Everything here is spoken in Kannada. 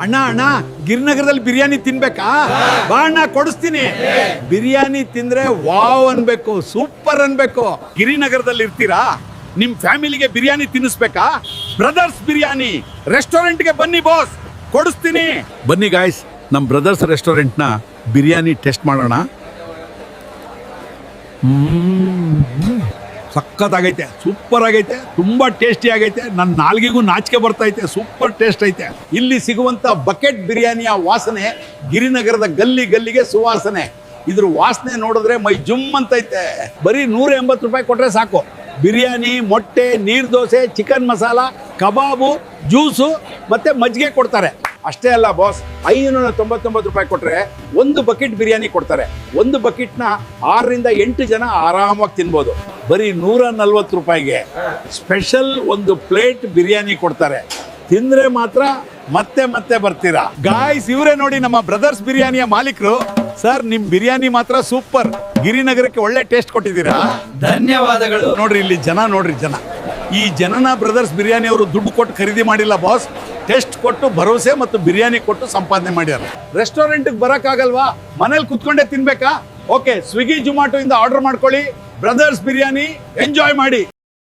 ಅಣ್ಣ ಅಣ್ಣ ಗಿರಿನಗರದಲ್ಲಿ ಬಿರಿಯಾನಿ ತಿನ್ಬೇಕಾ? ಬಾ ಅಣ್ಣ ಕೊಡಿಸ್ತೀನಿ. ಬಿರಿಯಾನಿ ತಿಂದ್ರೆ ವಾವ್ ಅನ್ಬೇಕು, ಸೂಪರ್ ಅನ್ಬೇಕು. ಗಿರಿನಗರದಲ್ಲಿ ಇರ್ತೀರಾ? ನಿಮ್ ಫ್ಯಾಮಿಲಿಗೆ ಬಿರಿಯಾನಿ ತಿನ್ನಿಸ್ಬೇಕಾ? ಬ್ರದರ್ಸ್ ಬಿರಿಯಾನಿ ರೆಸ್ಟೋರೆಂಟ್ಗೆ ಬನ್ನಿ ಬಾಸ್, ಕೊಡಿಸ್ತೀನಿ. ಬನ್ನಿ ಗಾಯ್ಸ್, ನಮ್ ಬ್ರದರ್ಸ್ ರೆಸ್ಟೋರೆಂಟ್ನ ಬಿರಿಯಾನಿ ಟೆಸ್ಟ್ ಮಾಡೋಣ. ಸಖತ್ತಾಗೈತೆ, ಸೂಪರ್ ಆಗೈತೆ, ತುಂಬಾ ಟೇಸ್ಟಿ ಆಗೈತೆ. ನನ್ನ ನಾಲ್ಗಿಗೂ ನಾಚಿಕೆ ಬರ್ತೈತೆ, ಸೂಪರ್ ಟೇಸ್ಟ್ ಐತೆ. ಇಲ್ಲಿ ಸಿಗುವಂತ ಬಕೆಟ್ ಬಿರಿಯಾನಿಯ ವಾಸನೆ ಗಿರಿನಗರದ ಗಲ್ಲಿ ಗಲ್ಲಿಗೆ ಸುವಾಸನೆ. ಇದ್ರ ವಾಸನೆ ನೋಡಿದ್ರೆ ಮೈ ಜುಮ್ ಅಂತೈತೆ. ಬರೀ 180 ರೂಪಾಯಿ ಕೊಟ್ರೆ ಸಾಕು. ಬಿರಿಯಾನಿ, ಮೊಟ್ಟೆ, ನೀರ್ ದೋಸೆ, ಚಿಕನ್ ಮಸಾಲ, ಕಬಾಬು, ಜ್ಯೂಸು ಮತ್ತೆ ಮಜ್ಜಿಗೆ ಕೊಡ್ತಾರೆ. ಅಷ್ಟೇ ಅಲ್ಲ ಬಾಸ್, 599 ರೂಪಾಯಿ ಕೊಟ್ರೆ ಒಂದು ಬಕೆಟ್ ಬಿರಿಯಾನಿ ಕೊಡ್ತಾರೆ. ಒಂದು ಬಕೆಟ್ನ 6 ರಿಂದ 8 ಜನ ಆರಾಮಾಗಿ ತಿನ್ಬೋದು. ಬರೀ 140 ರೂಪಾಯಿಗೆ ಸ್ಪೆಷಲ್ ಒಂದು ಪ್ಲೇಟ್ ಬಿರಿಯಾನಿ ಕೊಡ್ತಾರೆ. ತಿಂದ್ರೆ ಮಾತ್ರ ಮತ್ತೆ ಮತ್ತೆ ಬರ್ತೀರಾ. ಗಾಯ್ಸ್, ಇವರೇ ನೋಡಿ ನಮ್ಮ ಬ್ರದರ್ಸ್ ಬಿರಿಯಾನಿಯ ಮಾಲೀಕರು. ಸರ್, ನಿಮ್ ಬಿರಿಯಾನಿ ಮಾತ್ರ ಸೂಪರ್. ಗಿರಿನಗರಕ್ಕೆ ಒಳ್ಳೆ ಟೇಸ್ಟ್ ಕೊಟ್ಟಿದ್ದೀರಾ, ಧನ್ಯವಾದಗಳು. ನೋಡ್ರಿ ಇಲ್ಲಿ ಜನ ನೋಡ್ರಿ, ಜನ. ಈ ಜನನ ಬ್ರದರ್ಸ್ ಬಿರಿಯಾನಿ ಅವರು ದುಡ್ಡು ಕೊಟ್ಟು ಖರೀದಿ ಮಾಡಿಲ್ಲ ಬಾಸ್, ಟೆಸ್ಟ್ ಕೊಟ್ಟು, ಭರವಸೆ ಮತ್ತು ಬಿರಿಯಾನಿ ಕೊಟ್ಟು ಸಂಪಾದನೆ ಮಾಡ್ಯಾರ. ರೆಸ್ಟೋರೆಂಟ್ಗೆ ಬರೋಕ್ಕಾಗಲ್ವಾ? ಮನೇಲಿ ಕುತ್ಕೊಂಡೇ ತಿನ್ಬೇಕಾ? ಓಕೆ, ಸ್ವಿಗ್ಗಿ ಜೊಮ್ಯಾಟೊ ಇಂದ ಆರ್ಡರ್ ಮಾಡ್ಕೊಳ್ಳಿ. ಬ್ರದರ್ಸ್ ಬಿರಿಯಾನಿ ಎಂಜಾಯ್ ಮಾಡಿ.